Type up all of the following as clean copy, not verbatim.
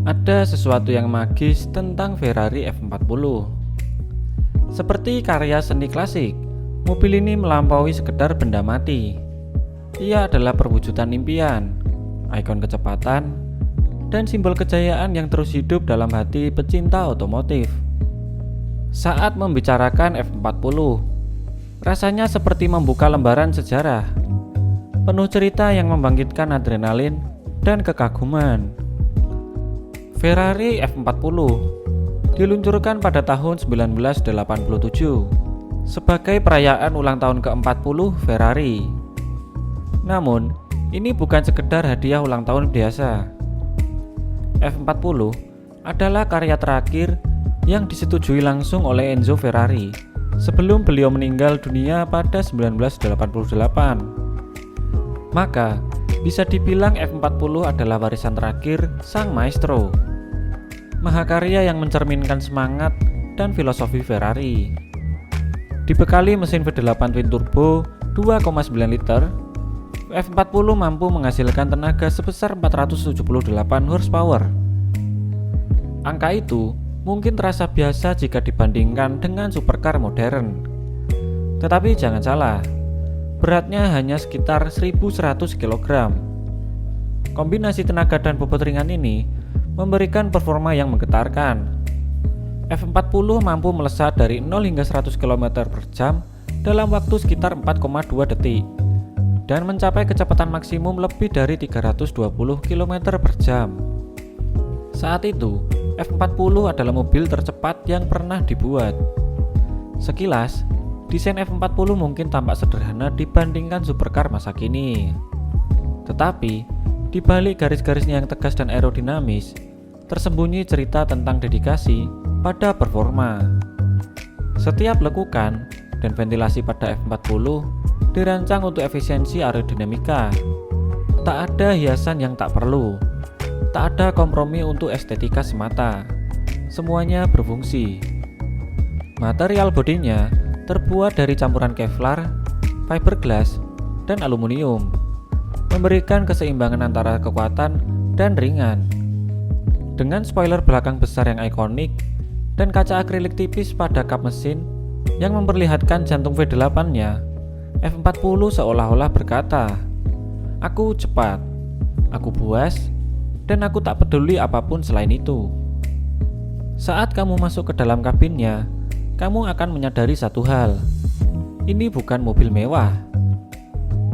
Ada sesuatu yang magis tentang Ferrari F40. Seperti karya seni klasik, mobil ini melampaui sekedar benda mati. Ia adalah perwujudan impian, ikon kecepatan, dan simbol kejayaan yang terus hidup dalam hati pecinta otomotif. Saat membicarakan F40, rasanya seperti membuka lembaran sejarah, penuh cerita yang membangkitkan adrenalin dan kekaguman. Ferrari F40 diluncurkan pada tahun 1987 sebagai perayaan ulang tahun ke-40 Ferrari. Namun, ini bukan sekedar hadiah ulang tahun biasa. F40 adalah karya terakhir yang disetujui langsung oleh Enzo Ferrari sebelum beliau meninggal dunia pada 1988. Maka, bisa dibilang F40 adalah warisan terakhir sang maestro, mahakarya yang mencerminkan semangat dan filosofi Ferrari. Dibekali mesin V8 twin turbo 2,9 liter, F40 mampu menghasilkan tenaga sebesar 478 horsepower. Angka itu mungkin terasa biasa jika dibandingkan dengan supercar modern. Tetapi jangan salah, beratnya hanya sekitar 1100 kg. Kombinasi tenaga dan bobot ringan ini memberikan performa yang menggetarkan. F40 mampu melesat dari 0 hingga 100 km per jam dalam waktu sekitar 4,2 detik dan mencapai kecepatan maksimum lebih dari 320 km per jam. Saat itu, F40 adalah mobil tercepat yang pernah dibuat. Sekilas, desain F40 mungkin tampak sederhana dibandingkan supercar masa kini. Tetapi, di balik garis-garisnya yang tegas dan aerodinamis, tersembunyi cerita tentang dedikasi pada performa. Setiap lekukan dan ventilasi pada F40 dirancang untuk efisiensi aerodinamika. Tak ada hiasan yang tak perlu. Tak ada kompromi untuk estetika semata. Semuanya berfungsi. Material bodinya terbuat dari campuran Kevlar, fiberglass, dan aluminium, memberikan keseimbangan antara kekuatan dan ringan. Dengan spoiler belakang besar yang ikonik dan kaca akrilik tipis pada kap mesin yang memperlihatkan jantung V8-nya, F40 seolah-olah berkata, "Aku cepat, aku buas, dan aku tak peduli apapun selain itu." Saat kamu masuk ke dalam kabinnya, kamu akan menyadari satu hal. Ini bukan mobil mewah.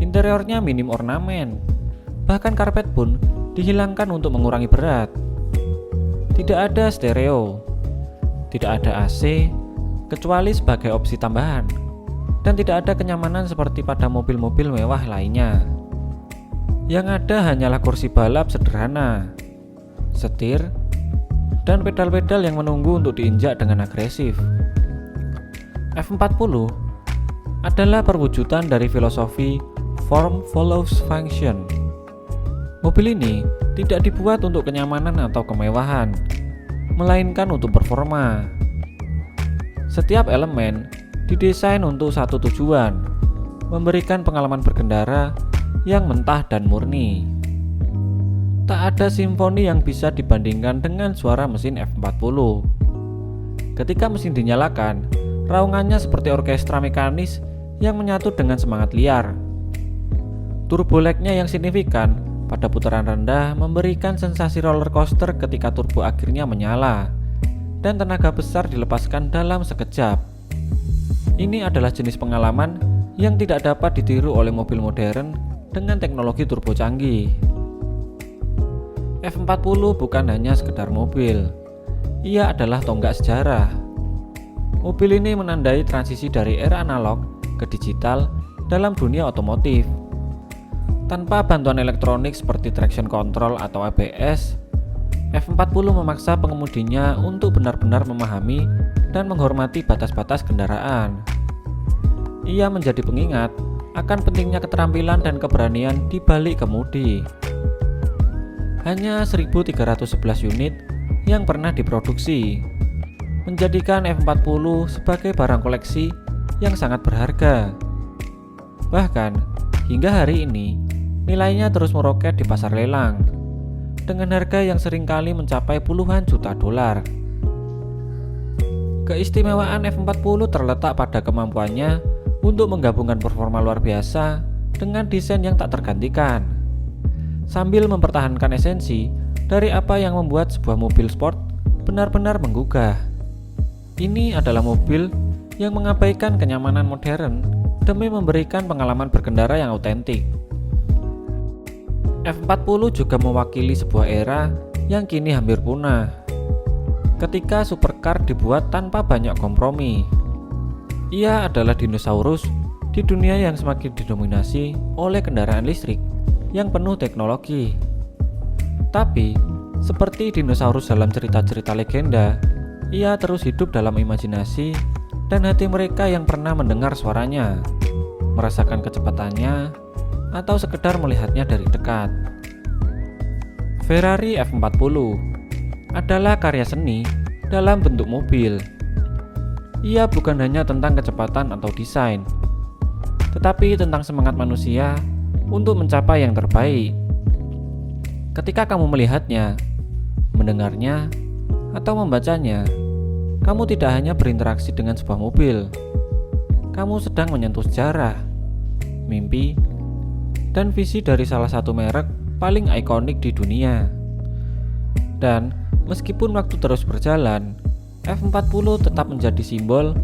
Interiornya minim ornamen. Bahkan karpet pun dihilangkan untuk mengurangi berat. Tidak ada stereo. Tidak ada AC, kecuali sebagai opsi tambahan. Dan tidak ada kenyamanan seperti pada mobil-mobil mewah lainnya. Yang ada hanyalah kursi balap sederhana, setir, dan pedal-pedal yang menunggu untuk diinjak dengan agresif. F40 adalah perwujudan dari filosofi form follows function. Mobil ini tidak dibuat untuk kenyamanan atau kemewahan, melainkan untuk performa. Setiap elemen didesain untuk satu tujuan, memberikan pengalaman berkendara yang mentah dan murni. Tak ada simfoni yang bisa dibandingkan dengan suara mesin F40. Ketika mesin dinyalakan, raungannya seperti orkestra mekanis yang menyatu dengan semangat liar. Turbo lag-nya yang signifikan pada putaran rendah memberikan sensasi roller coaster ketika turbo akhirnya menyala dan tenaga besar dilepaskan dalam sekejap. Ini adalah jenis pengalaman yang tidak dapat ditiru oleh mobil modern dengan teknologi turbo canggih. F40 bukan hanya sekedar mobil. Ia adalah tonggak sejarah. Mobil ini menandai transisi dari era analog ke digital dalam dunia otomotif. Tanpa bantuan elektronik seperti traction control atau ABS, F40 memaksa pengemudinya untuk benar-benar memahami dan menghormati batas-batas kendaraan. Ia menjadi pengingat akan pentingnya keterampilan dan keberanian di balik kemudi. Hanya 1.311 unit yang pernah diproduksi, menjadikan F40 sebagai barang koleksi yang sangat berharga. Bahkan, hingga hari ini, nilainya terus meroket di pasar lelang. dengan harga yang seringkali mencapai puluhan juta dolar. Keistimewaan F40 terletak pada kemampuannya untuk menggabungkan performa luar biasa dengan desain yang tak tergantikan, sambil mempertahankan esensi dari apa yang membuat sebuah mobil sport benar-benar menggugah. Ini adalah mobil yang mengabaikan kenyamanan modern demi memberikan pengalaman berkendara yang autentik. F40 juga mewakili sebuah era yang kini hampir punah, ketika supercar dibuat tanpa banyak kompromi. Ia adalah dinosaurus di dunia yang semakin didominasi oleh kendaraan listrik yang penuh teknologi. Tapi, seperti dinosaurus dalam cerita-cerita legenda, ia terus hidup dalam imajinasi dan hati mereka yang pernah mendengar suaranya, merasakan kecepatannya, atau sekedar melihatnya dari dekat. Ferrari F40 adalah karya seni dalam bentuk mobil. Ia bukan hanya tentang kecepatan atau desain, tetapi tentang semangat manusia untuk mencapai yang terbaik. Ketika kamu melihatnya, mendengarnya, atau membacanya, kamu tidak hanya berinteraksi dengan sebuah mobil. Kamu sedang menyentuh sejarah, mimpi, dan visi dari salah satu merek paling ikonik di dunia. Dan meskipun waktu terus berjalan, F40 tetap menjadi simbol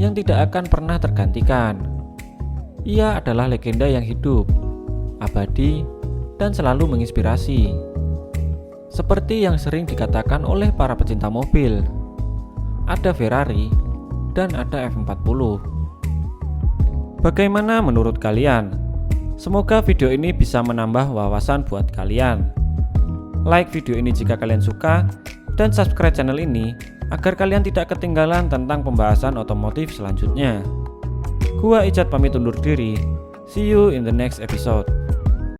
yang tidak akan pernah tergantikan. Ia adalah legenda yang hidup, abadi, dan selalu menginspirasi. Seperti yang sering dikatakan oleh para pecinta mobil, ada Ferrari dan ada F40. Bagaimana menurut kalian? Semoga video ini bisa menambah wawasan buat kalian. Like video ini jika kalian suka, dan subscribe channel ini agar kalian tidak ketinggalan tentang pembahasan otomotif selanjutnya. Gua Ijat pamit undur diri. See you in the next episode.